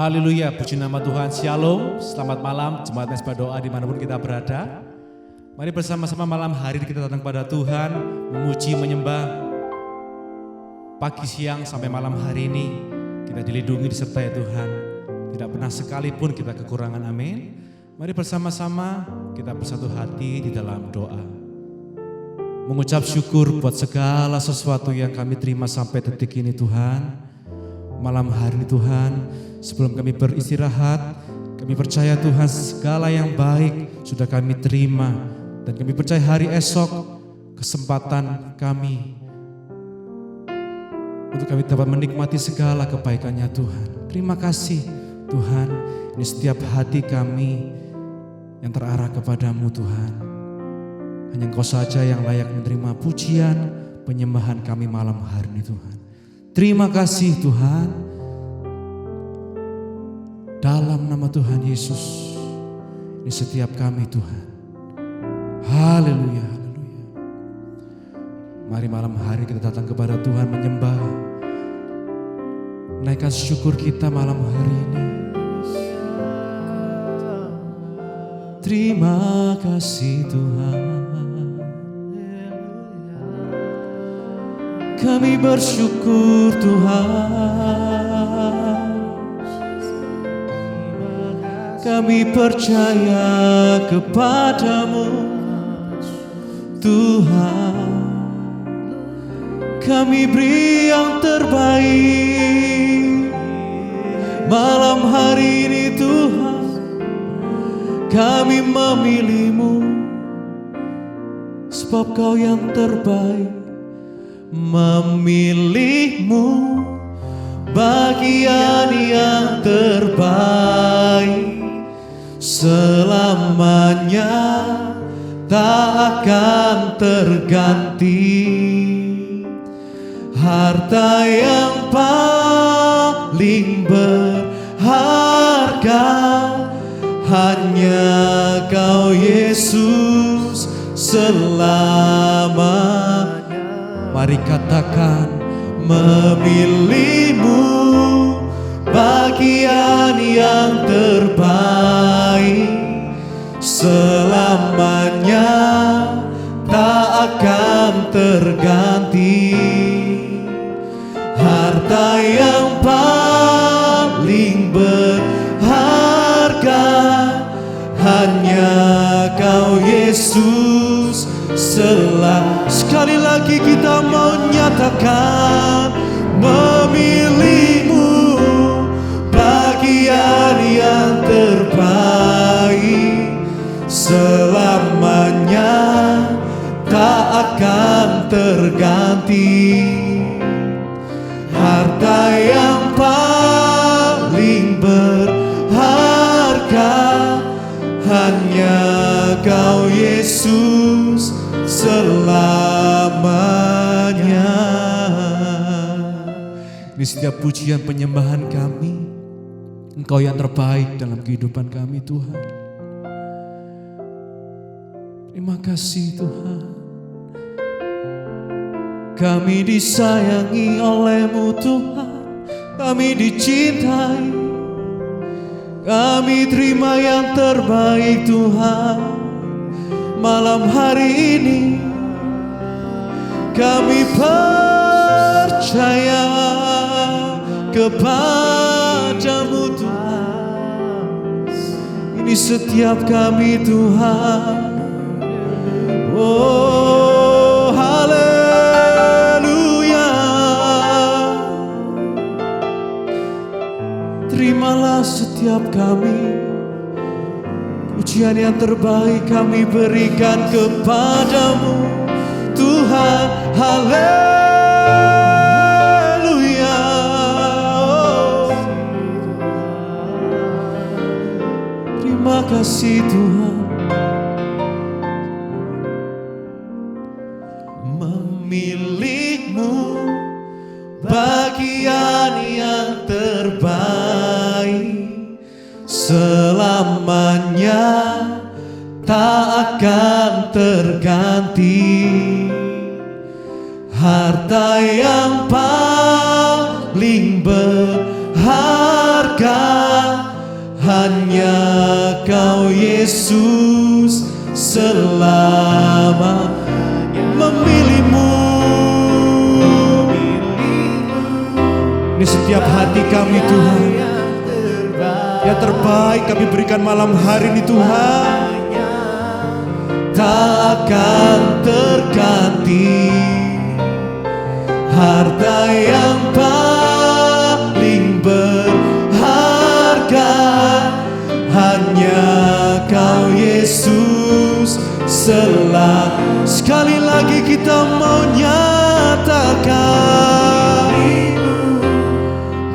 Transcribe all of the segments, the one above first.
Haleluya, puji nama Tuhan. Shalom, selamat malam jemaat Mesbah Doa dimanapun kita berada. Mari bersama-sama malam hari kita datang kepada Tuhan, memuji, menyembah. Pagi, siang, sampai malam hari ini kita dilindungi, disertai Tuhan. Tidak pernah sekalipun kita kekurangan, amin. Mari bersama-sama kita bersatu hati di dalam doa. Mengucap syukur buat segala sesuatu yang kami terima sampai detik ini Tuhan. Malam hari ini Tuhan, sebelum kami beristirahat, kami percaya Tuhan segala yang baik sudah kami terima. Dan kami percaya hari esok kesempatan kami untuk kami dapat menikmati segala kebaikannya Tuhan. Terima kasih Tuhan, ini setiap hati kami yang terarah kepadamu Tuhan. Hanya Engkau saja yang layak menerima pujian, penyembahan kami malam hari ini Tuhan. Terima kasih Tuhan. Dalam nama Tuhan Yesus, ini setiap kami Tuhan. Haleluya, haleluya. Mari malam hari kita datang kepada Tuhan menyembah, menaikkan syukur kita malam hari ini. Terima kasih Tuhan. Kami bersyukur Tuhan. Kami percaya kepadamu Tuhan. Kami beri yang terbaik malam hari ini Tuhan. Kami memilih-Mu sebab Kau yang terbaik. Memilih-Mu bagian yang terbaik, selamanya tak akan terganti. Harta yang paling berharga hanya Kau Yesus selamanya. Mari katakan, memilih-Mu bagian yang terbaik, selamanya tak akan terganti. Harta yang paling berharga hanya Kau Yesus selamanya. Sekali lagi kita mau nyatakan, memilih-Mu bagian yang terbaik, selamanya tak akan terganti. Harta yang paling berharga hanya Kau Yesus selamanya. Di setiap pujian penyembahan kami, Engkau yang terbaik dalam kehidupan kami Tuhan. Terima kasih Tuhan. Kami disayangi oleh-Mu Tuhan. Kami dicintai. Kami terima yang terbaik Tuhan. Malam hari ini kami percaya kepadamu Tuhan. Ini setiap kami Tuhan. Oh haleluya. Terimalah setiap kami. Pujian yang terbaik kami berikan kepadamu Tuhan. Haleluya. Terima kasih Tuhan. Memilih-Mu bagian yang terbaik, selamanya tak akan terganti. Harta yang paling berharga Yesus selama memilihmu. Ini setiap hati kami Tuhan, yang terbaik kami berikan malam hari ini Tuhan. Tak akan terganti harta yang paling berharga, hanya Kau Yesus selalu. Sekali lagi kita mau nyatakan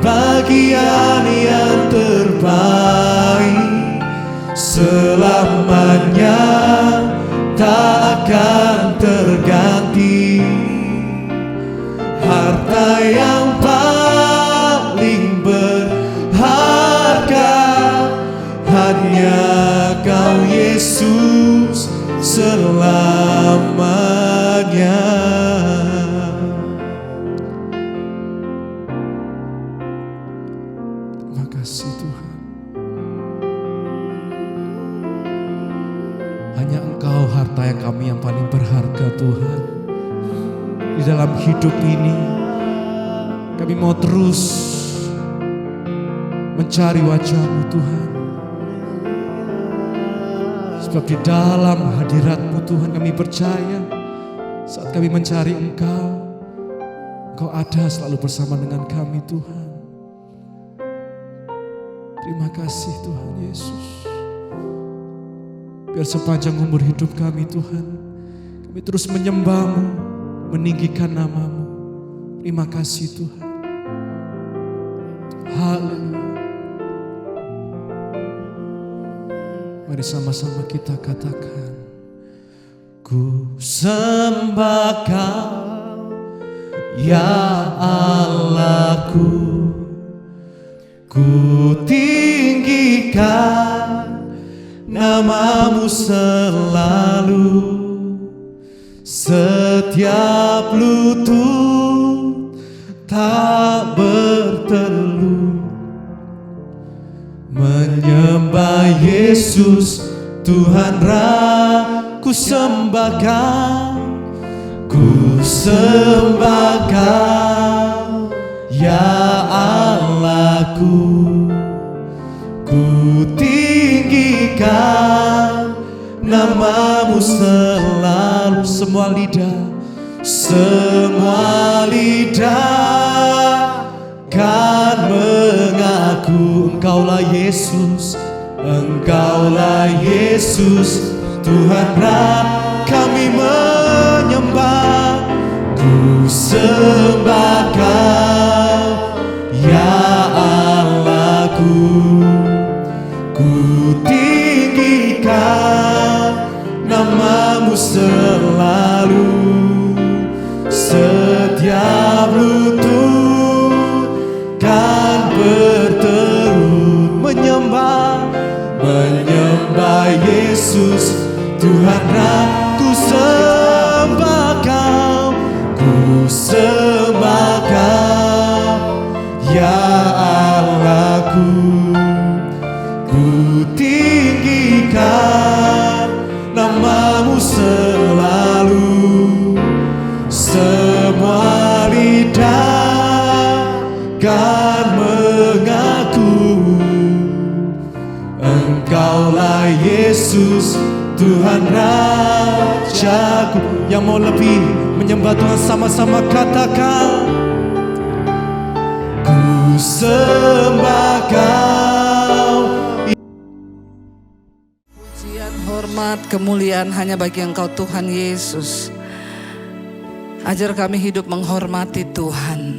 bagian yang terbaik selamanya, tak akan terganti harta yang paling berharga, hanya Kau Yesus selamanya. Terima kasih Tuhan. Hanya Engkau harta yang kami yang paling berharga Tuhan. Di dalam hidup ini kami mau terus mencari wajah-Mu Tuhan. Sebab di dalam hadirat-Mu Tuhan kami percaya saat kami mencari Engkau, Engkau ada selalu bersama dengan kami Tuhan. Terima kasih Tuhan Yesus. Biar sepanjang umur hidup kami Tuhan, kami terus menyembah-Mu, meninggikan nama-Mu. Terima kasih Tuhan. Haleluya. Mari sama-sama kita katakan, ku sembah Kau ya Allahku, ku tinggikan nama-Mu selalu. Setiap lutut tak bertelut menyembah Yesus Tuhan Ku sembah Kau, ku sembah Kau ya Allahku, ku tinggikan nama-Mu selalu. Semua lidah kan mengaku Engkaulah Yesus, Engkaulah Yesus Tuhan kami menyembah. Ku sembah Kau ya Allahku, ku tinggikan nama-Mu selalu. Setiap lutut kan bertelut menyembah Yesus Tuhan ku sembah Kau, ku sembah Kau ya Allahku, ku tinggikan nama-Mu selalu. Semua lidah kan mengaku Engkaulah Yesus Tuhan Rajaku. Yang mau lebih menyembah Tuhan sama-sama katakan, ku sembah Kau. Pujian, hormat, kemuliaan hanya bagi Engkau Tuhan Yesus. Ajar kami hidup menghormati Tuhan,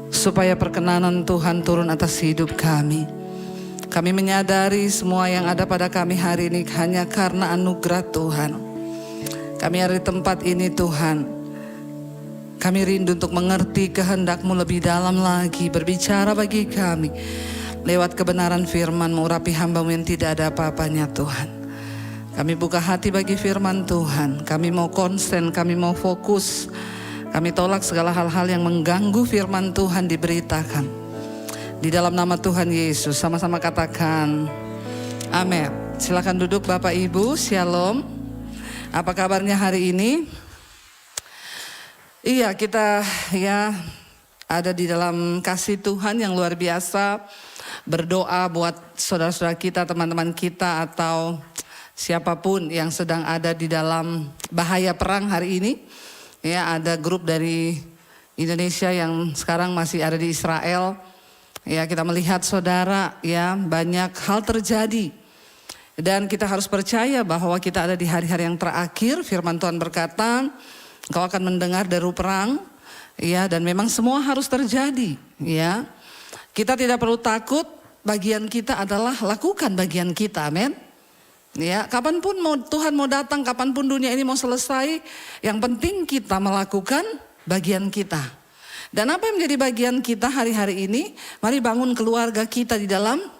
supaya perkenanan Tuhan turun atas hidup kami. Kami menyadari semua yang ada pada kami hari ini hanya karena anugerah Tuhan. Kami ada di tempat ini Tuhan, kami rindu untuk mengerti kehendak-Mu lebih dalam lagi. Berbicara bagi kami lewat kebenaran firman-Mu, urapi hamba-Mu yang tidak ada apa-apanya Tuhan. Kami buka hati bagi firman Tuhan. Kami mau konsen, kami mau fokus. Kami tolak segala hal-hal yang mengganggu firman Tuhan diberitakan. Di dalam nama Tuhan Yesus, sama-sama katakan amin. Silakan duduk Bapak Ibu, Shalom. Apa kabarnya hari ini? Iya, kita ada di dalam kasih Tuhan yang luar biasa. Berdoa buat saudara-saudara kita, teman-teman kita, atau siapapun yang sedang ada di dalam bahaya perang hari ini. Ya, ada grup dari Indonesia yang sekarang masih ada di Israel. Ya, kita melihat saudara, ya, banyak hal terjadi. Dan kita harus percaya bahwa kita ada di hari-hari yang terakhir. Firman Tuhan berkata, Engkau akan mendengar deru perang, ya, dan memang semua harus terjadi, ya. Kita tidak perlu takut, bagian kita adalah lakukan bagian kita, amin. Ya, kapanpun Tuhan mau datang, kapanpun dunia ini mau selesai, yang penting kita melakukan bagian kita. Dan apa yang menjadi bagian kita hari-hari ini? Mari bangun keluarga kita di dalam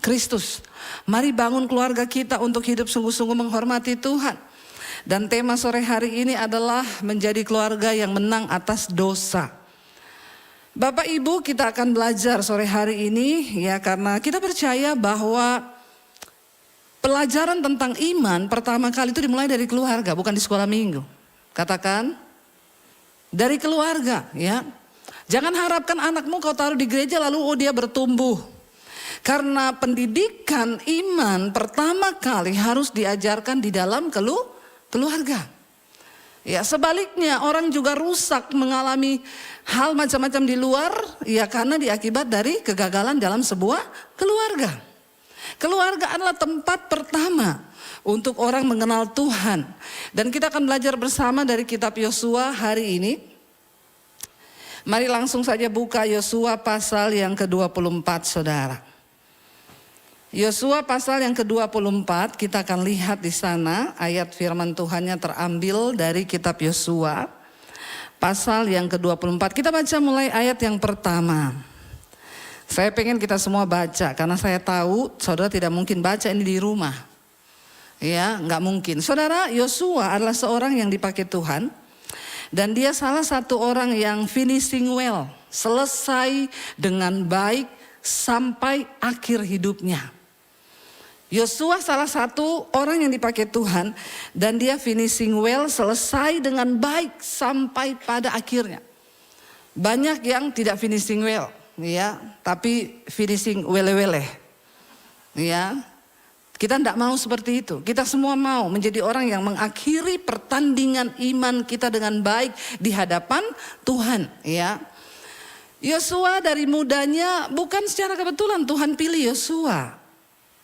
Kristus. Mari bangun keluarga kita untuk hidup sungguh-sungguh menghormati Tuhan. Dan tema sore hari ini adalah menjadi keluarga yang menang atas dosa. Bapak Ibu, kita akan belajar sore hari ini, ya, karena kita percaya bahwa pelajaran tentang iman pertama kali itu dimulai dari keluarga, bukan di sekolah minggu. Katakan, dari keluarga, ya. Jangan harapkan anakmu kau taruh di gereja lalu dia bertumbuh. Karena pendidikan iman pertama kali harus diajarkan di dalam keluarga. Ya, sebaliknya orang juga rusak mengalami hal macam-macam di luar, ya, karena diakibat dari kegagalan dalam sebuah keluarga. Keluarga adalah tempat pertama untuk orang mengenal Tuhan. Dan kita akan belajar bersama dari kitab Yosua hari ini. Mari langsung saja buka Yosua pasal yang ke-24, saudara. Yosua pasal yang ke-24, kita akan lihat di sana ayat firman Tuhannya terambil dari kitab Yosua pasal yang ke-24. Kita baca mulai ayat yang pertama. Saya pengen kita semua baca karena saya tahu saudara tidak mungkin baca ini di rumah. Ya, nggak mungkin. Saudara, Yosua adalah seorang yang dipakai Tuhan dan dia salah satu orang yang finishing well, selesai dengan baik sampai akhir hidupnya. Yosua salah satu orang yang dipakai Tuhan dan dia finishing well, selesai dengan baik sampai pada akhirnya. Banyak yang tidak finishing well, ya, tapi finishing wele-wele. Ya. Kita tidak mau seperti itu. Kita semua mau menjadi orang yang mengakhiri pertandingan iman kita dengan baik di hadapan Tuhan, ya. Yosua dari mudanya bukan secara kebetulan Tuhan pilih Yosua.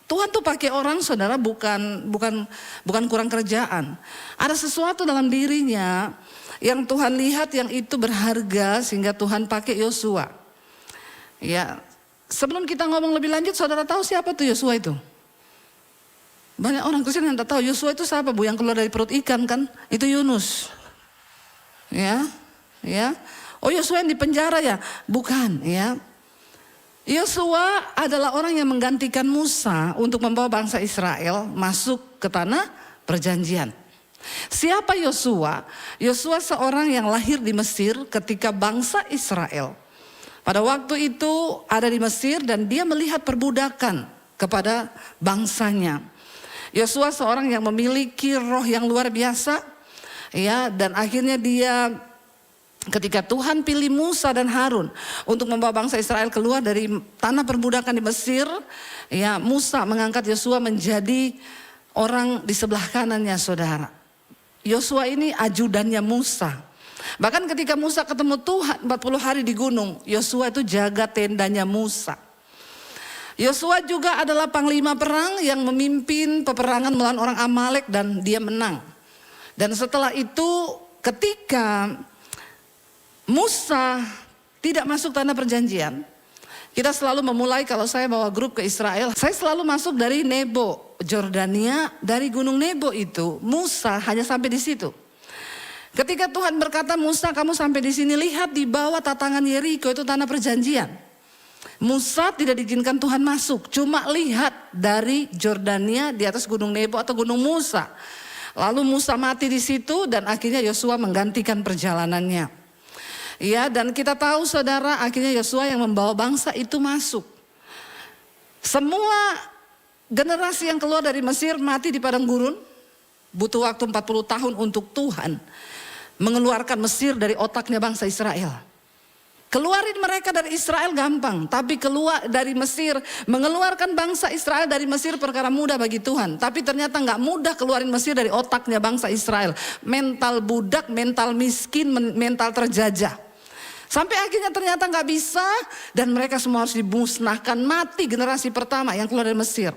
Tuhan tuh pakai orang, saudara, bukan kurang kerjaan. Ada sesuatu dalam dirinya yang Tuhan lihat yang itu berharga sehingga Tuhan pakai Yosua. Ya, sebelum kita ngomong lebih lanjut, saudara tahu siapa tuh Yosua itu? Banyak orang Kristen yang tak tahu Yosua itu siapa, Bu, yang keluar dari perut ikan kan? Itu Yunus. Ya. Oh, Yosua yang di penjara ya? Bukan, ya. Yosua adalah orang yang menggantikan Musa untuk membawa bangsa Israel masuk ke tanah perjanjian. Siapa Yosua? Yosua seorang yang lahir di Mesir ketika bangsa Israel pada waktu itu ada di Mesir dan dia melihat perbudakan kepada bangsanya. Yosua seorang yang memiliki roh yang luar biasa, ya, dan akhirnya dia ketika Tuhan pilih Musa dan Harun untuk membawa bangsa Israel keluar dari tanah perbudakan di Mesir, ya, Musa mengangkat Yosua menjadi orang di sebelah kanannya, saudara. Yosua ini ajudannya Musa. Bahkan ketika Musa ketemu Tuhan 40 hari di gunung, Yosua itu jaga tendanya Musa. Yosua juga adalah panglima perang yang memimpin peperangan melawan orang Amalek dan dia menang. Dan setelah itu ketika Musa tidak masuk tanah perjanjian, kita selalu memulai, kalau saya bawa grup ke Israel, saya selalu masuk dari Nebo, Jordania. Dari gunung Nebo itu, Musa hanya sampai di situ. Ketika Tuhan berkata, Musa kamu sampai di sini, lihat di bawah tatangan Yeriko itu tanah perjanjian. Musa tidak diizinkan Tuhan masuk, cuma lihat dari Jordania di atas gunung Nebo atau gunung Musa. Lalu Musa mati di situ dan akhirnya Yosua menggantikan perjalanannya. Ya, dan kita tahu, saudara, akhirnya Yosua yang membawa bangsa itu masuk. Semua generasi yang keluar dari Mesir mati di padang gurun. Butuh waktu 40 tahun untuk Tuhan mengeluarkan Mesir dari otaknya bangsa Israel. Keluarin mereka dari Israel gampang, tapi keluar dari Mesir, mengeluarkan bangsa Israel dari Mesir perkara mudah bagi Tuhan. Tapi ternyata nggak mudah keluarin Mesir dari otaknya bangsa Israel. Mental budak, mental miskin, mental terjajah. Sampai akhirnya ternyata nggak bisa dan mereka semua harus dimusnahkan, mati generasi pertama yang keluar dari Mesir.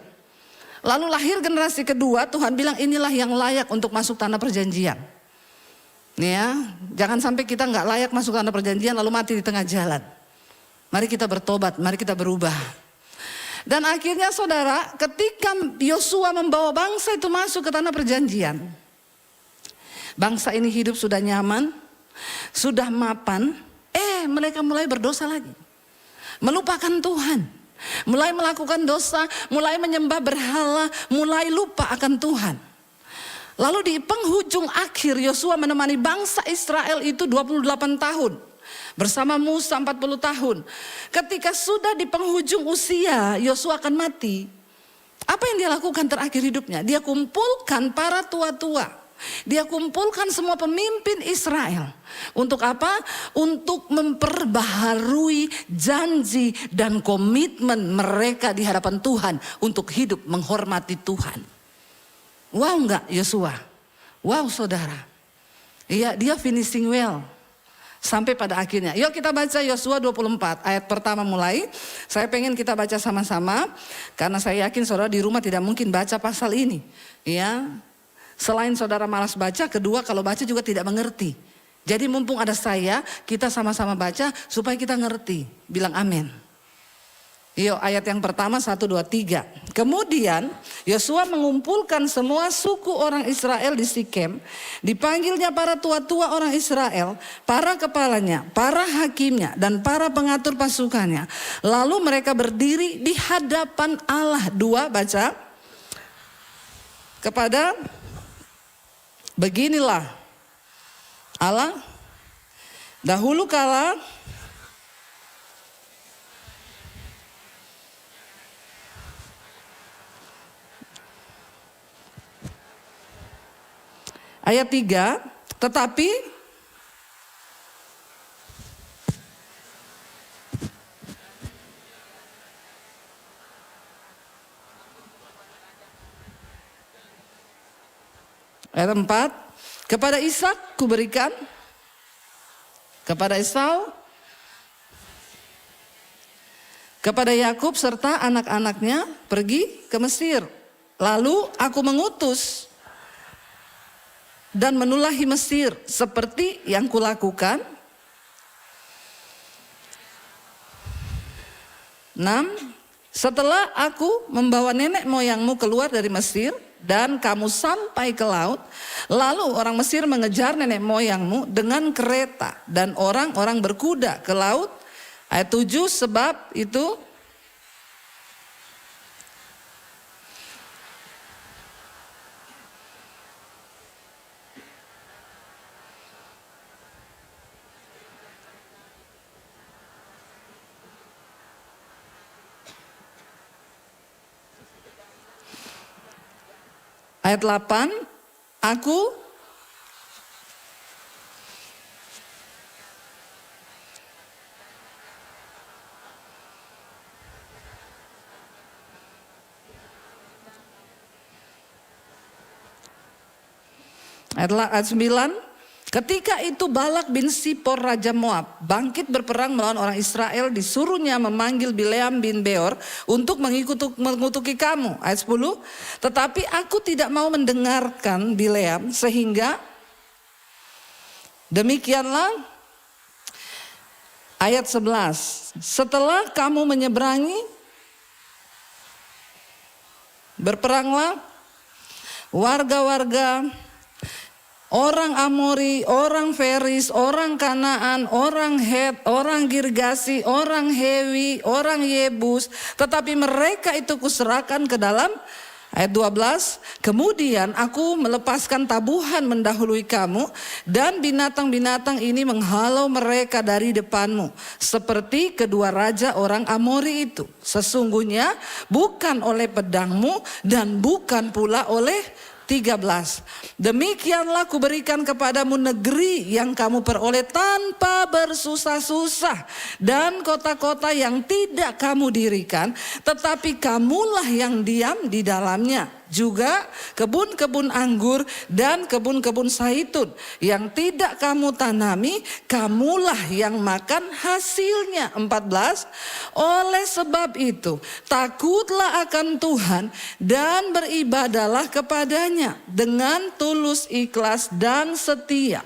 Lalu lahir generasi kedua, Tuhan bilang inilah yang layak untuk masuk tanah perjanjian. Ya, jangan sampai kita nggak layak masuk tanah perjanjian lalu mati di tengah jalan. Mari kita bertobat, mari kita berubah. Dan akhirnya saudara, ketika Yosua membawa bangsa itu masuk ke tanah perjanjian, bangsa ini hidup sudah nyaman, sudah mapan, mereka mulai berdosa lagi. Melupakan Tuhan, mulai melakukan dosa, mulai menyembah berhala, mulai lupa akan Tuhan. Lalu di penghujung akhir Yosua menemani bangsa Israel itu 28 tahun. Bersama Musa 40 tahun. Ketika sudah di penghujung usia Yosua akan mati. Apa yang dia lakukan terakhir hidupnya? Dia kumpulkan para tua-tua. Dia kumpulkan semua pemimpin Israel. Untuk apa? Untuk memperbaharui janji dan komitmen mereka di hadapan Tuhan. Untuk hidup menghormati Tuhan. Wow enggak Yosua? Wow saudara. Iya, dia finishing well. Sampai pada akhirnya. Yuk kita baca Yosua 24 ayat pertama mulai. Saya pengen kita baca sama-sama. Karena saya yakin saudara di rumah tidak mungkin baca pasal ini. Ya. Selain saudara malas baca, kedua kalau baca juga tidak mengerti. Jadi mumpung ada saya, kita sama-sama baca supaya kita ngerti. Bilang amin. Yuk ayat yang pertama 1, 2, 3. Kemudian Yosua mengumpulkan semua suku orang Israel di Sikem. Dipanggilnya para tua-tua orang Israel, para kepalanya, para hakimnya dan para pengatur pasukannya. Lalu mereka berdiri di hadapan Allah. 2 baca. Kepada beginilah Allah dahulu kala ayat 3, tetapi ayat 4, kepada Ishak kuberikan, kepada Esau, kepada Yakub serta anak-anaknya pergi ke Mesir. Lalu aku mengutus dan menulahi Mesir seperti yang kulakukan. 6. Setelah aku membawa nenek moyangmu keluar dari Mesir dan kamu sampai ke laut, lalu orang Mesir mengejar nenek moyangmu dengan kereta dan orang-orang berkuda ke laut. Ayat 7, sebab itu ayat 8, aku ayat 9, ketika itu Balak bin Sipor Raja Moab bangkit berperang melawan orang Israel, disuruhnya memanggil Bileam bin Beor untuk mengutuki kamu. Ayat 10, tetapi aku tidak mau mendengarkan Bileam sehingga demikianlah. Ayat 11, setelah kamu menyeberangi, berperanglah warga-warga orang Amori, orang Feris, orang Kanaan, orang Het, orang Girgasi, orang Hewi, orang Yebus. Tetapi mereka itu kuserahkan ke dalam Ayat 12, kemudian aku melepaskan tabuhan mendahului kamu dan binatang-binatang ini menghalau mereka dari depanmu. Seperti kedua raja orang Amori itu. Sesungguhnya bukan oleh pedangmu dan bukan pula oleh 13. Demikianlah kuberikan kepadamu negeri yang kamu peroleh tanpa bersusah-susah. Dan kota-kota yang tidak kamu dirikan, tetapi kamulah yang diam di dalamnya. Juga kebun-kebun anggur dan kebun-kebun zaitun yang tidak kamu tanami, kamulah yang makan hasilnya. 14. Oleh sebab itu, takutlah akan Tuhan dan beribadahlah kepadanya dengan tulus, ikhlas dan setia.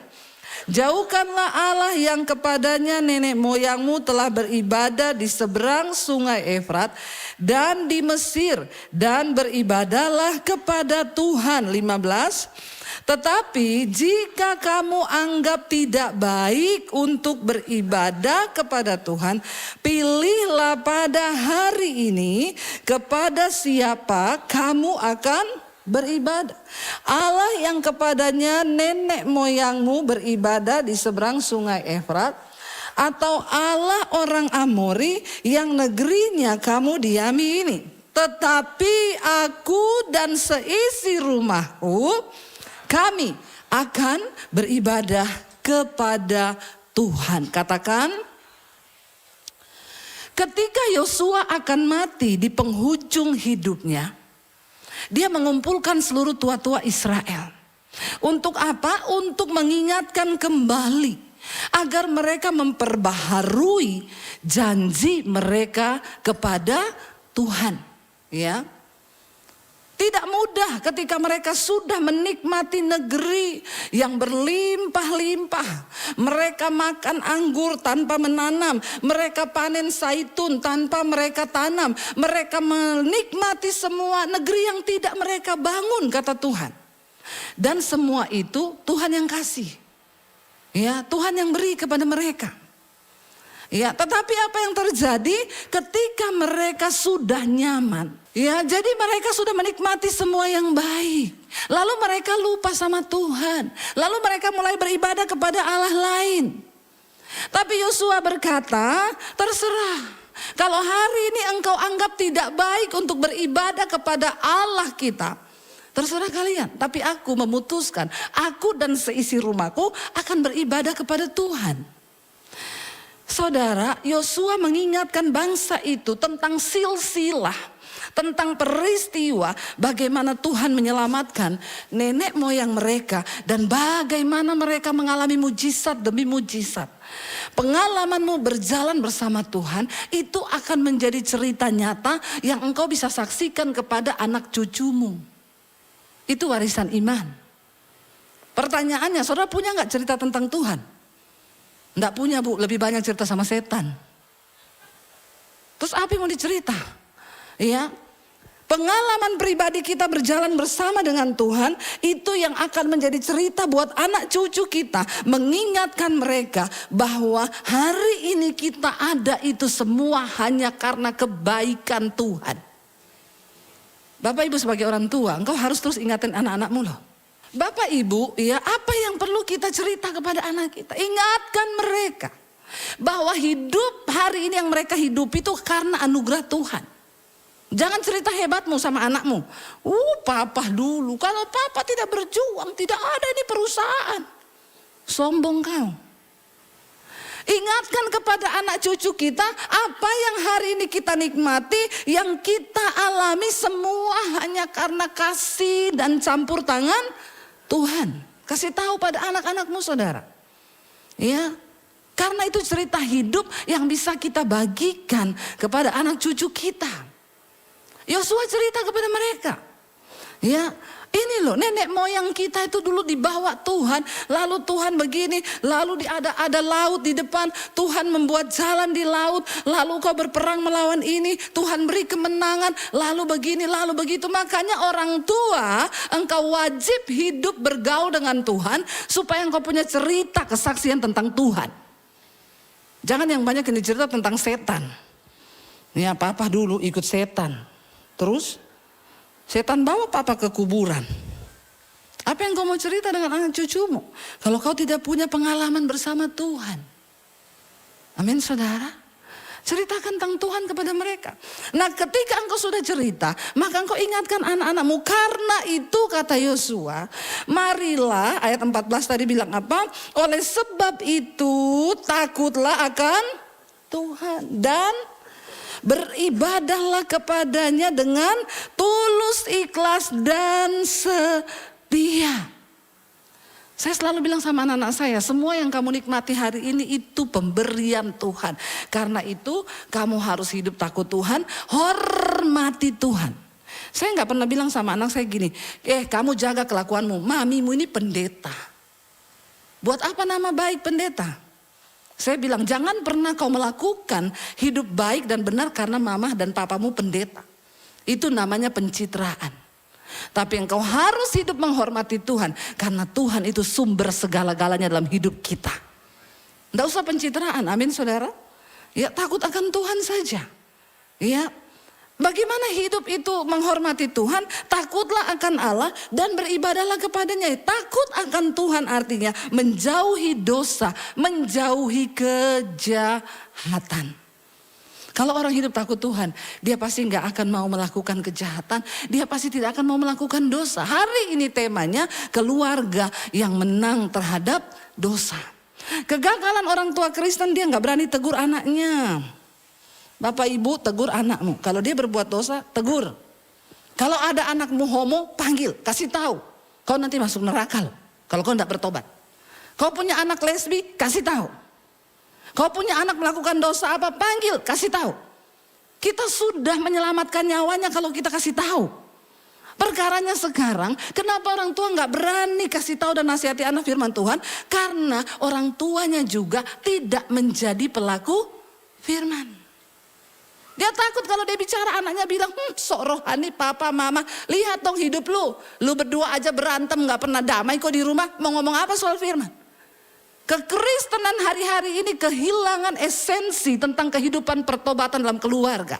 Jauhkanlah Allah yang kepadanya nenek moyangmu telah beribadah di seberang sungai Efrat dan di Mesir, dan beribadahlah kepada Tuhan. 15. Tetapi jika kamu anggap tidak baik untuk beribadah kepada Tuhan, pilihlah pada hari ini kepada siapa kamu akan beribadah. Allah yang kepadanya nenek moyangmu beribadah di seberang sungai Efrat, atau Allah orang Amori yang negerinya kamu diami ini. Tetapi aku dan seisi rumahku, kami akan beribadah kepada Tuhan. Katakan, ketika Yosua akan mati di penghujung hidupnya, dia mengumpulkan seluruh tua-tua Israel. Untuk apa? Untuk mengingatkan kembali agar mereka memperbaharui janji mereka kepada Tuhan. Ya. Tidak mudah ketika mereka sudah menikmati negeri yang berlimpah-limpah. Mereka makan anggur tanpa menanam. Mereka panen zaitun tanpa mereka tanam. Mereka menikmati semua negeri yang tidak mereka bangun, kata Tuhan. Dan semua itu Tuhan yang kasih. Ya, Tuhan yang beri kepada mereka. Ya, tetapi apa yang terjadi ketika mereka sudah nyaman? Ya, jadi mereka sudah menikmati semua yang baik. Lalu mereka lupa sama Tuhan. Lalu mereka mulai beribadah kepada Allah lain. Tapi Yosua berkata, terserah. Kalau hari ini engkau anggap tidak baik untuk beribadah kepada Allah kita, terserah kalian. Tapi aku memutuskan, aku dan seisi rumahku akan beribadah kepada Tuhan. Saudara, Yosua mengingatkan bangsa itu tentang silsilah, tentang peristiwa bagaimana Tuhan menyelamatkan nenek moyang mereka dan bagaimana mereka mengalami mujizat demi mujizat. Pengalamanmu berjalan bersama Tuhan itu akan menjadi cerita nyata yang engkau bisa saksikan kepada anak cucumu. Itu warisan iman. Pertanyaannya, saudara punya gak cerita tentang Tuhan? Enggak punya, Bu, lebih banyak cerita sama setan. Terus apa yang mau dicerita? Ya, pengalaman pribadi kita berjalan bersama dengan Tuhan itu yang akan menjadi cerita buat anak cucu kita, mengingatkan mereka bahwa hari ini kita ada itu semua hanya karena kebaikan Tuhan. Bapak Ibu sebagai orang tua, engkau harus terus ingatin anak-anakmu loh. Bapak Ibu, ya, apa yang perlu kita cerita kepada anak kita? Ingatkan mereka bahwa hidup hari ini yang mereka hidup itu karena anugerah Tuhan. Jangan cerita hebatmu sama anakmu. Papa dulu, kalau papa tidak berjuang, tidak ada ini perusahaan. Sombong kau. Ingatkan kepada anak cucu kita apa yang hari ini kita nikmati, yang kita alami semua hanya karena kasih dan campur tangan Tuhan. Kasih tahu pada anak-anakmu, saudara. Ya, karena itu cerita hidup yang bisa kita bagikan kepada anak cucu kita. Yosua cerita kepada mereka. Ya, ini loh nenek moyang kita itu dulu dibawa Tuhan, lalu Tuhan begini, lalu ada laut di depan, Tuhan membuat jalan di laut, lalu kau berperang melawan ini, Tuhan beri kemenangan, lalu begini, lalu begitu. Makanya orang tua, engkau wajib hidup bergaul dengan Tuhan supaya engkau punya cerita kesaksian tentang Tuhan. Jangan yang banyak yang dicerita tentang setan. Ya, papa dulu ikut setan. Terus Setan bawa papa ke kuburan. Apa yang kau mau cerita dengan anak cucumu? Kalau kau tidak punya pengalaman bersama Tuhan. Amin saudara. Ceritakan tentang Tuhan kepada mereka. Nah ketika engkau sudah cerita, maka engkau ingatkan anak-anakmu. Karena itu kata Yosua, marilah, ayat 14 tadi bilang apa? Oleh sebab itu takutlah akan Tuhan dan beribadahlah kepadanya dengan tulus, ikhlas dan setia. Saya selalu bilang sama anak-anak saya, semua yang kamu nikmati hari ini itu pemberian Tuhan. Karena itu kamu harus hidup takut Tuhan, hormati Tuhan. Saya nggak pernah bilang sama anak saya gini, kamu jaga kelakuanmu, mamimu ini pendeta. Buat apa nama baik pendeta? Saya bilang jangan pernah kau melakukan hidup baik dan benar karena mama dan papamu pendeta. Itu namanya pencitraan. Tapi engkau harus hidup menghormati Tuhan. Karena Tuhan itu sumber segala-galanya dalam hidup kita. Tidak usah pencitraan, amin saudara. Ya takut akan Tuhan saja. Ya, bagaimana hidup itu menghormati Tuhan? Takutlah akan Allah dan beribadahlah kepadanya. Takut akan Tuhan artinya menjauhi dosa, menjauhi kejahatan. Kalau orang hidup takut Tuhan, dia pasti nggak akan mau melakukan kejahatan, dia pasti tidak akan mau melakukan dosa. Hari ini temanya keluarga yang menang terhadap dosa. Kegagalan orang tua Kristen, dia nggak berani tegur anaknya. Bapak ibu tegur anakmu, kalau dia berbuat dosa tegur. Kalau ada anakmu homo, panggil, kasih tahu. Kau nanti masuk neraka loh, kalau kau tidak bertobat. Kau punya anak lesbi, kasih tahu. Kau punya anak melakukan dosa apa, panggil, kasih tahu. Kita sudah menyelamatkan nyawanya kalau kita kasih tahu. Perkaranya sekarang, kenapa orang tua nggak berani kasih tahu dan nasihati anak firman Tuhan? Karena orang tuanya juga tidak menjadi pelaku firman. Dia takut kalau dia bicara, anaknya bilang, sok rohani papa mama, lihat dong hidup lu. Lu berdua aja berantem nggak pernah damai kok di rumah, mau ngomong apa soal firman? Kekristenan hari-hari ini kehilangan esensi tentang kehidupan pertobatan dalam keluarga.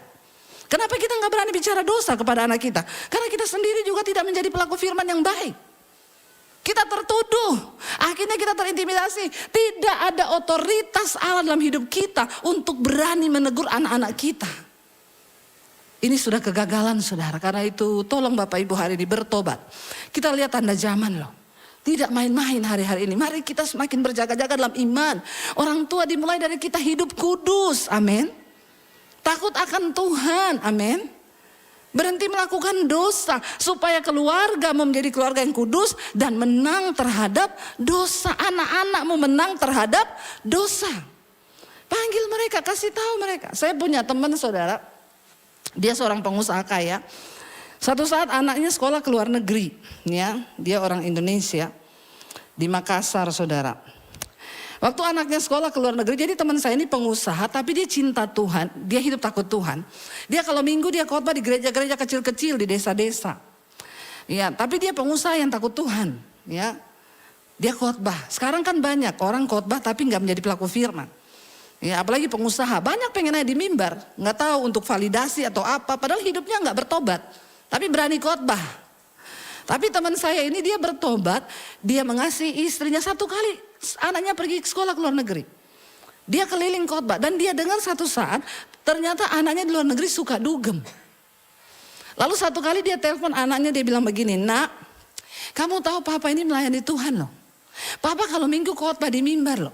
Kenapa kita nggak berani bicara dosa kepada anak kita? Karena kita sendiri juga tidak menjadi pelaku firman yang baik. Kita tertuduh, akhirnya kita terintimidasi. Tidak ada otoritas Allah dalam hidup kita untuk berani menegur anak-anak kita. Ini sudah kegagalan saudara, karena itu tolong Bapak Ibu hari ini bertobat. Kita lihat tanda zaman loh. Tidak main-main hari-hari ini. Mari kita semakin berjaga-jaga dalam iman. Orang tua dimulai dari kita hidup kudus. Amin. Takut akan Tuhan. Amin. Berhenti melakukan dosa. Supaya keluarga menjadi keluarga yang kudus. Dan menang terhadap dosa. Anak-anakmu menang terhadap dosa. Panggil mereka, kasih tahu mereka. Saya punya teman saudara. Dia seorang pengusaha kaya. Satu saat anaknya sekolah ke luar negeri, ya, dia orang Indonesia di Makassar, saudara. Waktu anaknya sekolah ke luar negeri, jadi teman saya ini pengusaha, tapi dia cinta Tuhan, dia hidup takut Tuhan. Dia kalau minggu dia khotbah di gereja-gereja kecil-kecil di desa-desa, ya, tapi dia pengusaha yang takut Tuhan, ya. Dia khotbah. Sekarang kan banyak orang khotbah tapi nggak menjadi pelaku firman. Ya, apalagi pengusaha banyak pengen aja di mimbar, nggak tahu untuk validasi atau apa, padahal hidupnya nggak bertobat. Tapi berani khotbah. Tapi teman saya ini dia bertobat, dia mengasihi istrinya. Satu kali anaknya pergi ke sekolah ke luar negeri. Dia keliling khotbah dan dia dengar satu saat ternyata anaknya di luar negeri suka dugem. Lalu satu kali dia telepon anaknya, dia bilang begini, "Nak, kamu tahu papa ini melayani Tuhan loh. Papa kalau minggu khotbah di mimbar loh.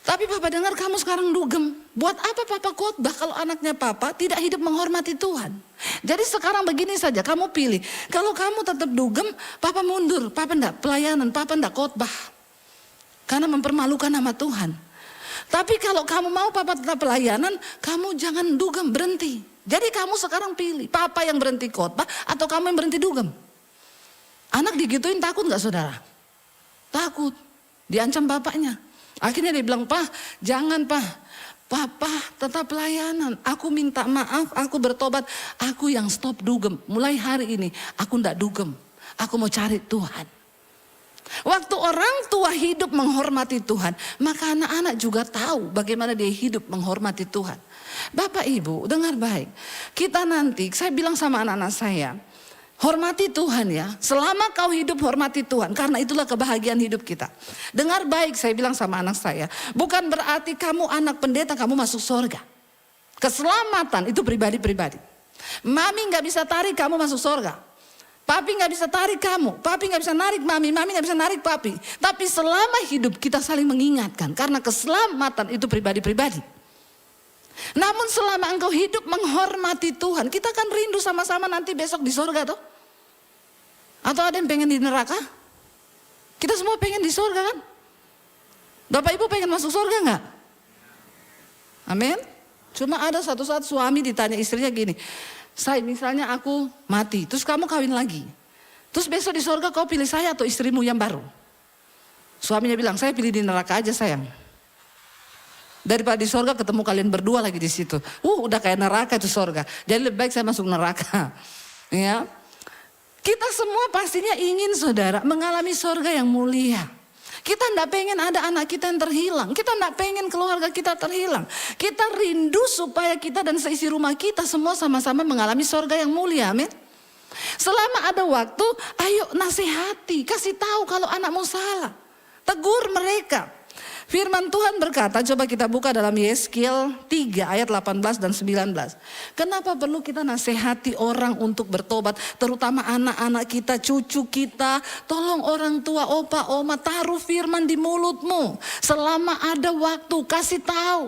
Tapi papa dengar kamu sekarang dugem. Buat apa papa khotbah kalau anaknya papa tidak hidup menghormati Tuhan? Jadi sekarang begini saja, kamu pilih. Kalau kamu tetap dugem, papa mundur. Papa enggak pelayanan, papa enggak khotbah. Karena mempermalukan nama Tuhan. Tapi kalau kamu mau papa tetap pelayanan, kamu jangan dugem, berhenti. Jadi kamu sekarang pilih, papa yang berhenti khotbah atau kamu yang berhenti dugem. Anak digituin takut enggak saudara? Takut, diancam bapaknya. Akhirnya dia bilang, "Pak, jangan Pak. Papa tetap pelayanan. Aku minta maaf, aku bertobat. Aku yang stop dugem. Mulai hari ini aku enggak dugem. Aku mau cari Tuhan." Waktu orang tua hidup menghormati Tuhan, maka anak-anak juga tahu bagaimana dia hidup menghormati Tuhan. Bapak Ibu, dengar baik. Kita nanti, saya bilang sama anak-anak saya, Hormati Tuhan ya. Selama kau hidup hormati Tuhan. Karena itulah kebahagiaan hidup kita. Dengar baik, saya bilang sama anak saya. Bukan berarti kamu anak pendeta kamu masuk surga. Keselamatan itu pribadi-pribadi. Mami gak bisa tarik kamu masuk surga. Papi gak bisa tarik kamu. Papi gak bisa narik mami. Mami gak bisa narik papi. Tapi selama hidup kita saling mengingatkan. Karena keselamatan itu pribadi-pribadi. Namun selama engkau hidup menghormati Tuhan. Kita kan rindu sama-sama nanti besok di surga toh. Atau ada yang pengen di neraka? Kita semua pengen di surga kan? Bapak ibu pengen masuk surga gak? Amin. Cuma ada satu saat suami ditanya istrinya gini. Say, misalnya aku mati, terus kamu kawin lagi. Terus besok di surga kau pilih saya atau istrimu yang baru? Suaminya bilang, saya pilih di neraka aja sayang. Daripada di surga ketemu kalian berdua lagi di situ. Udah kayak neraka itu surga. Jadi lebih baik saya masuk neraka. Ya. Kita semua pastinya ingin saudara mengalami surga yang mulia. Kita tidak pengen ada anak kita yang terhilang. Kita tidak pengen keluarga kita terhilang. Kita rindu supaya kita dan seisi rumah kita semua sama-sama mengalami surga yang mulia. Amin. Selama ada waktu, ayo nasihati. Kasih tahu kalau anakmu salah. Tegur mereka. Firman Tuhan berkata, coba kita buka dalam Yeskiel 3 ayat 18 dan 19. Kenapa perlu kita nasihati orang untuk bertobat, terutama anak-anak kita, cucu kita. Tolong orang tua, opa, oma, taruh firman di mulutmu. Selama ada waktu, kasih tahu.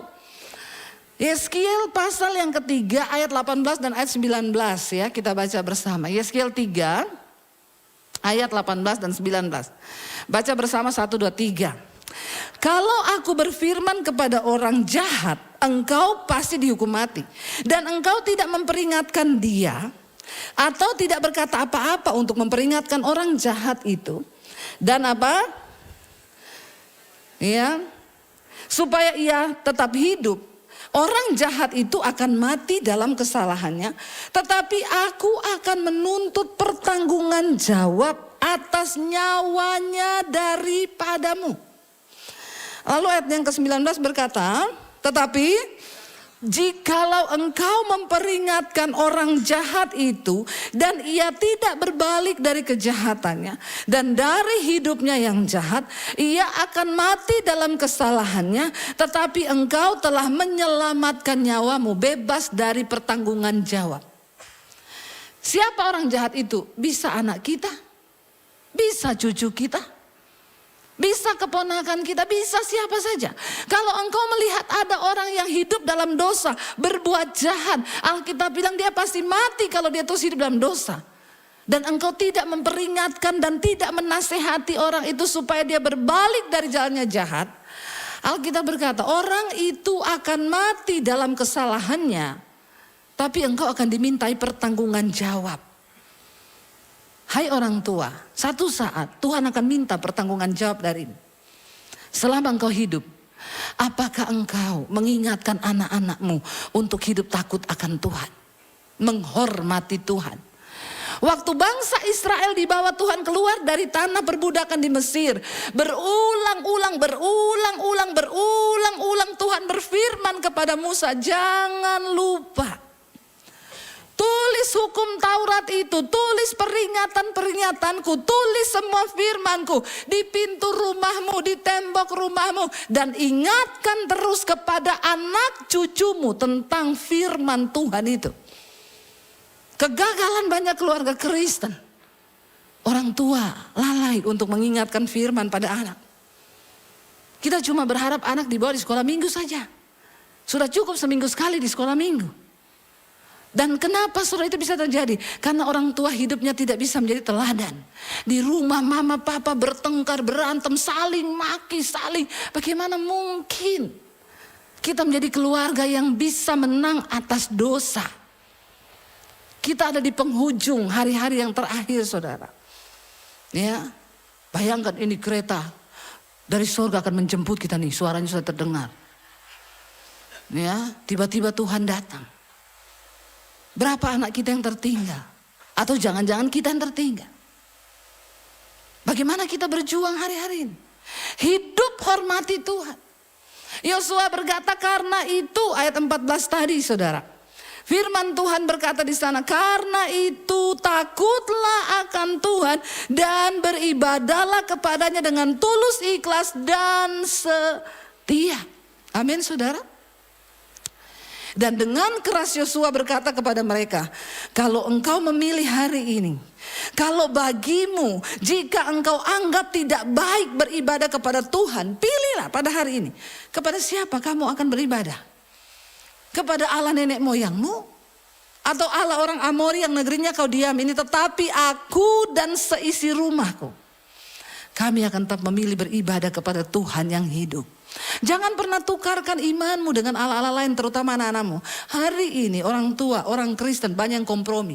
Yeskiel pasal yang ketiga ayat 18 dan ayat 19 ya, kita baca bersama. Yeskiel 3 ayat 18 dan 19. Baca bersama 1, 2, 3. Kalau aku berfirman kepada orang jahat, engkau pasti dihukum mati. Dan engkau tidak memperingatkan dia, atau tidak berkata apa-apa untuk memperingatkan orang jahat itu. Dan apa? Ya, supaya ia tetap hidup. Orang jahat itu akan mati dalam kesalahannya. Tetapi aku akan menuntut pertanggungan jawab atas nyawanya daripadamu. Lalu ayat yang ke-19 berkata, tetapi jikalau engkau memperingatkan orang jahat itu dan ia tidak berbalik dari kejahatannya dan dari hidupnya yang jahat, ia akan mati dalam kesalahannya, tetapi engkau telah menyelamatkan nyawamu bebas dari pertanggungan jawab. Siapa orang jahat itu? Bisa anak kita, bisa cucu kita, bisa keponakan kita, bisa siapa saja. Kalau engkau melihat ada orang yang hidup dalam dosa, berbuat jahat, Alkitab bilang dia pasti mati kalau dia terus hidup dalam dosa. Dan engkau tidak memperingatkan dan tidak menasehati orang itu supaya dia berbalik dari jalannya jahat. Alkitab berkata orang itu akan mati dalam kesalahannya, tapi engkau akan dimintai pertanggungan jawab. Hai orang tua, satu saat Tuhan akan minta pertanggungan jawab darimu. Selama engkau hidup, apakah engkau mengingatkan anak-anakmu untuk hidup takut akan Tuhan, menghormati Tuhan? Waktu bangsa Israel dibawa Tuhan keluar dari tanah perbudakan di Mesir, berulang-ulang Tuhan berfirman kepada Musa, jangan lupa. Tulis hukum Taurat itu, tulis peringatan-peringatanku, tulis semua firmanku di pintu rumahmu, di tembok rumahmu. Dan ingatkan terus kepada anak cucumu tentang firman Tuhan itu. Kegagalan banyak keluarga Kristen. Orang tua lalai untuk mengingatkan firman pada anak. Kita cuma berharap anak dibawa di sekolah minggu saja. Sudah cukup seminggu sekali di sekolah minggu. Dan kenapa saudara itu bisa terjadi? Karena orang tua hidupnya tidak bisa menjadi teladan. Di rumah mama papa bertengkar, berantem, saling maki, saling. Bagaimana mungkin kita menjadi keluarga yang bisa menang atas dosa? Kita ada di penghujung hari-hari yang terakhir saudara. Ya, bayangkan ini kereta dari surga akan menjemput kita nih, suaranya sudah terdengar. Ya, tiba-tiba Tuhan datang. Berapa anak kita yang tertinggal? Atau jangan-jangan kita yang tertinggal? Bagaimana kita berjuang hari-hari ini? Hidup hormati Tuhan. Yosua berkata karena itu ayat 14 tadi saudara. Firman Tuhan berkata di sana, karena itu takutlah akan Tuhan dan beribadahlah kepadanya dengan tulus, ikhlas dan setia. Amin, saudara. Dan dengan keras Yosua berkata kepada mereka, kalau engkau memilih hari ini, kalau bagimu jika engkau anggap tidak baik beribadah kepada Tuhan, pilihlah pada hari ini. Kepada siapa kamu akan beribadah? Kepada Allah nenek moyangmu? Atau Allah orang Amori yang negerinya kau diam ini? Tetapi aku dan seisi rumahku, kami akan tetap memilih beribadah kepada Tuhan yang hidup. Jangan pernah tukarkan imanmu dengan Allah-Allah lain, terutama anak-anakmu. Hari ini orang tua, orang Kristen banyak yang kompromi.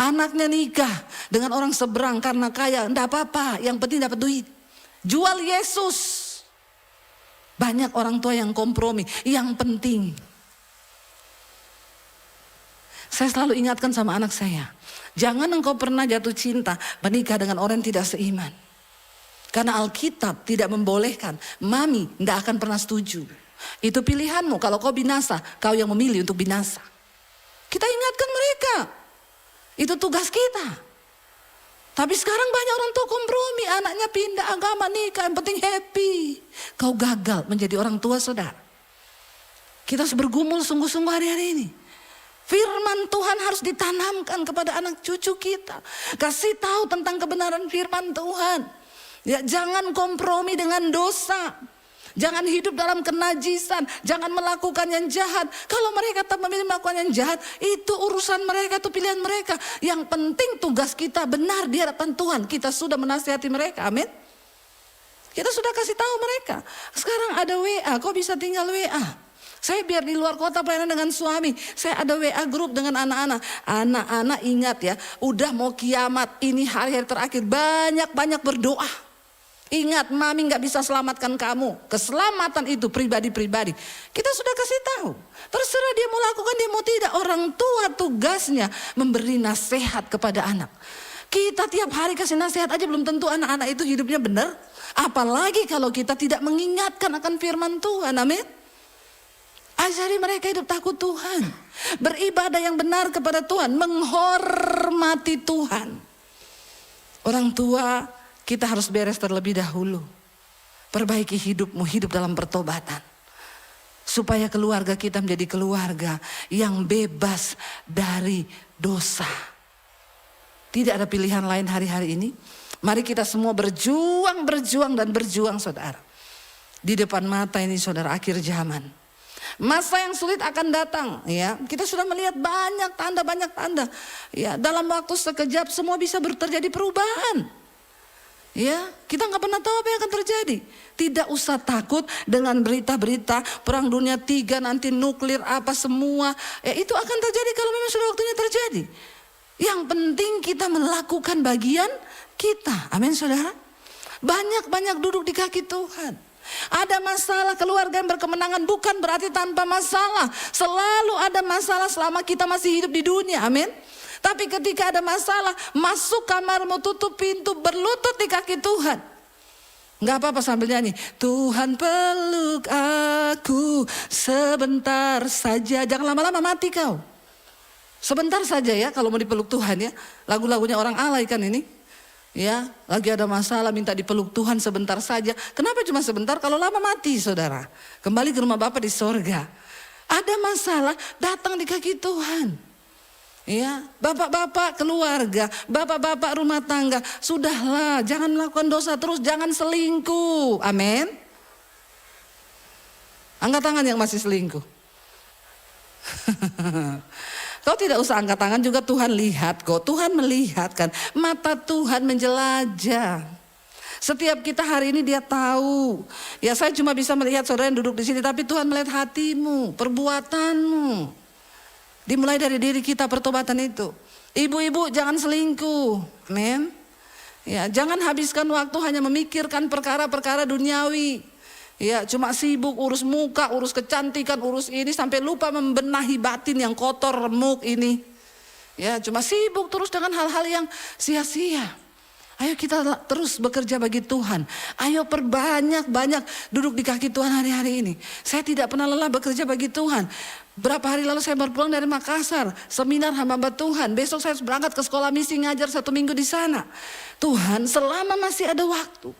Anaknya nikah dengan orang seberang karena kaya, enggak apa-apa, yang penting dapat duit. Jual Yesus. Banyak orang tua yang kompromi, yang penting. Saya selalu ingatkan sama anak saya, jangan engkau pernah jatuh cinta menikah dengan orang yang tidak seiman. Karena Alkitab tidak membolehkan, mami tidak akan pernah setuju. Itu pilihanmu, kalau kau binasa, kau yang memilih untuk binasa. Kita ingatkan mereka, itu tugas kita. Tapi sekarang banyak orang tua kompromi, anaknya pindah agama, nikah, yang penting happy. Kau gagal menjadi orang tua, saudara. Kita harus bergumul sungguh-sungguh hari-hari ini. Firman Tuhan harus ditanamkan kepada anak cucu kita. Kasih tahu tentang kebenaran firman Tuhan. Ya, jangan kompromi dengan dosa. Jangan hidup dalam kenajisan. Jangan melakukan yang jahat. Kalau mereka tetap memilih melakukan yang jahat, itu urusan mereka, itu pilihan mereka. Yang penting tugas kita benar di hadapan Tuhan. Kita sudah menasihati mereka, amin. Kita sudah kasih tahu mereka. Sekarang ada WA, kok bisa tinggal WA? Saya biar di luar kota pelayanan dengan suami, saya ada WA grup dengan anak-anak. Anak-anak ingat ya, udah mau kiamat, ini hari-hari terakhir, banyak-banyak berdoa. Ingat, mami gak bisa selamatkan kamu. Keselamatan itu pribadi-pribadi. Kita sudah kasih tahu. Terserah dia mau lakukan, dia mau tidak. Orang tua tugasnya memberi nasihat kepada anak. Kita tiap hari kasih nasihat aja belum tentu anak-anak itu hidupnya benar. Apalagi kalau kita tidak mengingatkan akan firman Tuhan, amin. Ajari mereka hidup takut Tuhan. Beribadah yang benar kepada Tuhan. Menghormati Tuhan. Orang tua, kita harus beres terlebih dahulu. Perbaiki hidupmu, hidup dalam pertobatan. Supaya keluarga kita menjadi keluarga yang bebas dari dosa. Tidak ada pilihan lain hari-hari ini. Mari kita semua berjuang, saudara. Di depan mata ini, saudara, akhir zaman. Masa yang sulit akan datang, ya. Kita sudah melihat banyak tanda. Ya, dalam waktu sekejap semua bisa terjadi perubahan. Ya, kita nggak pernah tahu apa yang akan terjadi. Tidak usah takut dengan berita-berita perang dunia 3 nanti nuklir apa semua. Ya, itu akan terjadi kalau memang sudah waktunya terjadi. Yang penting kita melakukan bagian kita. Amin, saudara. Banyak duduk di kaki Tuhan. Ada masalah keluarga yang berkemenangan bukan berarti tanpa masalah. Selalu ada masalah selama kita masih hidup di dunia, amin. Tapi ketika ada masalah, masuk kamarmu, tutup pintu, berlutut di kaki Tuhan. Gak apa-apa sambil nyanyi, Tuhan peluk aku sebentar saja. Jangan lama-lama mati kau. Sebentar saja ya kalau mau dipeluk Tuhan ya. Lagu-lagunya orang alay kan ini. Ya, lagi ada masalah minta dipeluk Tuhan sebentar saja. Kenapa cuma sebentar? Kalau lama mati, saudara. Kembali ke rumah Bapa di sorga. Ada masalah, datang di kaki Tuhan. Ya, bapak-bapak keluarga, bapak-bapak rumah tangga, sudahlah, jangan melakukan dosa terus, jangan selingkuh. Amin. Angkat tangan yang masih selingkuh. Kau tidak usah angkat tangan juga, Tuhan lihat kok. Tuhan melihat kan. Mata Tuhan menjelajah. Setiap kita hari ini dia tahu. Ya, saya cuma bisa melihat saudara yang duduk di sini, tapi Tuhan melihat hatimu, perbuatanmu. Dimulai dari diri kita pertobatan itu. Ibu-ibu jangan selingkuh. Amin. Ya, jangan habiskan waktu hanya memikirkan perkara-perkara duniawi. Ya, cuma sibuk urus muka, urus kecantikan, urus ini sampai lupa membenahi batin yang kotor, remuk ini. Ya, cuma sibuk terus dengan hal-hal yang sia-sia. Ayo kita terus bekerja bagi Tuhan. Ayo perbanyak-banyak duduk di kaki Tuhan hari-hari ini. Saya tidak pernah lelah bekerja bagi Tuhan. Berapa hari lalu saya baru pulang dari Makassar, seminar hamba Tuhan. Besok saya harus berangkat ke sekolah misi ngajar 1 minggu di sana. Tuhan, selama masih ada waktu,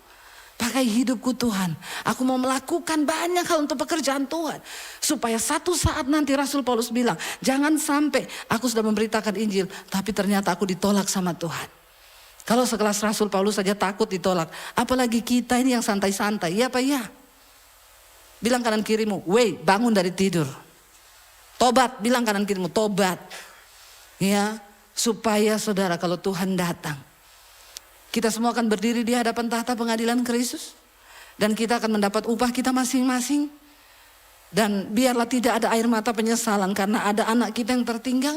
pakai hidupku Tuhan. Aku mau melakukan banyak hal untuk pekerjaan Tuhan. Supaya satu saat nanti Rasul Paulus bilang, jangan sampai aku sudah memberitakan Injil, tapi ternyata aku ditolak sama Tuhan. Kalau sekelas Rasul Paulus saja takut ditolak, apalagi kita ini yang santai-santai, ya Pak ya. Bilang kanan kirimu, weh bangun dari tidur. Tobat, bilang kanan kirimu, tobat. Ya, supaya saudara kalau Tuhan datang, kita semua akan berdiri di hadapan tahta pengadilan Kristus. Dan kita akan mendapat upah kita masing-masing. Dan biarlah tidak ada air mata penyesalan karena ada anak kita yang tertinggal.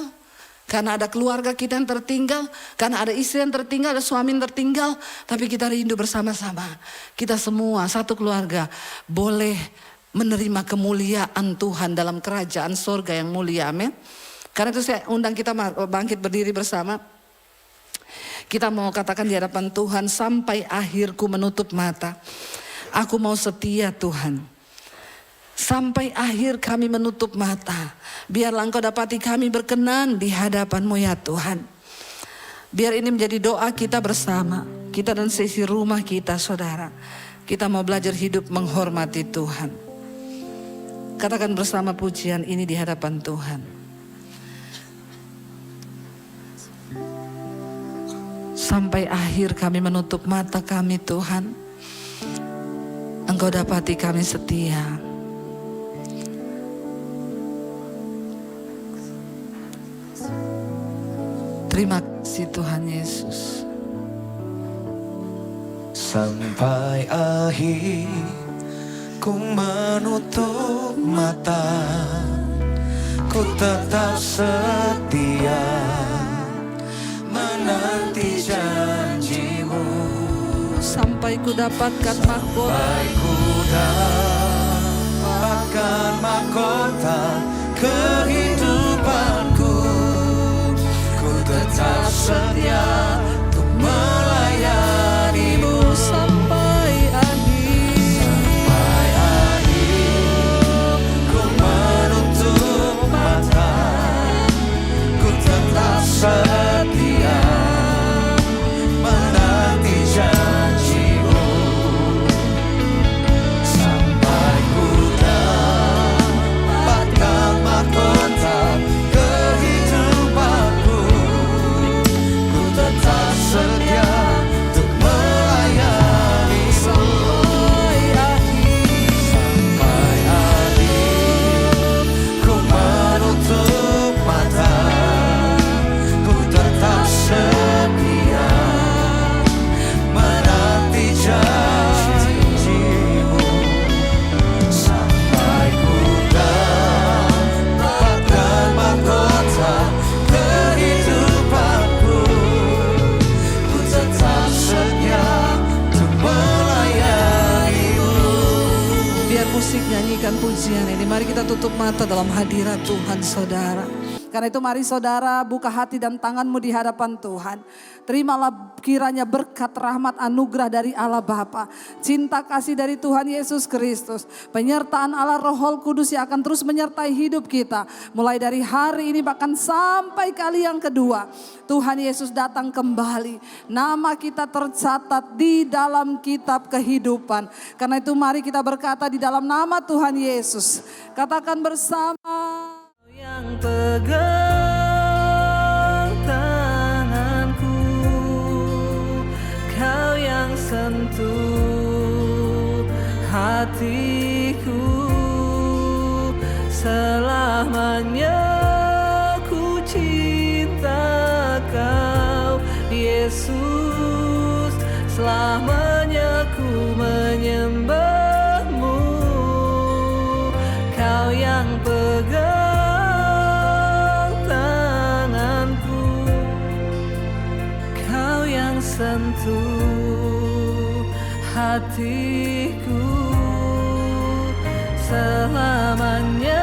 Karena ada keluarga kita yang tertinggal. Karena ada istri yang tertinggal, ada suami yang tertinggal. Tapi kita rindu bersama-sama. Kita semua satu keluarga boleh menerima kemuliaan Tuhan dalam kerajaan sorga yang mulia. Amin. Karena itu saya undang kita bangkit berdiri bersama. Kita mau katakan di hadapan Tuhan, sampai akhirku menutup mata. Aku mau setia Tuhan. Sampai akhir kami menutup mata. Biarlah Engkau dapati kami berkenan di hadapan-Mu ya Tuhan. Biar ini menjadi doa kita bersama. Kita dan sesi rumah kita saudara. Kita mau belajar hidup menghormati Tuhan. Katakan bersama pujian ini di hadapan Tuhan. Sampai akhir kami menutup mata kami Tuhan. Engkau dapati kami setia. Terima kasih Tuhan Yesus. Sampai akhir ku menutup mata, ku tetap setia menanti janji-Mu. Sampai ku dapatkan mahkota. Sampai ku dapatkan mahkota kehidupanku. Ku tetap setia untuk melayani-Mu. Sampai akhir. Sampai akhir ku menutup mata, ku tetap setia menanti janji-Mu. Sampai ku dapatkan mahkota kehidupanku, ku tetap setia untuk melayani-Mu. Sampai akhir ku menutup mata, ku tetap setia menanti janji-Mu. Sampai ku dapatkan mahkota kehidupanku, ku tetap setia untuk melayani-Mu. Biar musik nyanyikan pujian ini. Mari kita tutup mata dalam hadirat Tuhan saudara. Karena itu mari saudara buka hati dan tanganmu di hadapan Tuhan. Terimalah kiranya berkat rahmat anugerah dari Allah Bapa, cinta kasih dari Tuhan Yesus Kristus, penyertaan Allah Roh Kudus yang akan terus menyertai hidup kita. Mulai dari hari ini bahkan sampai kali yang kedua. Tuhan Yesus datang kembali. Nama kita tercatat di dalam kitab kehidupan. Karena itu mari kita berkata di dalam nama Tuhan Yesus. Katakan bersama. Yang pegang tanganku, Kau yang sentuh hatiku, selamanya ku cinta Kau Yesus, selamanya ku menyembah-Mu. Kau yang pegang sentuh hatiku, selamanya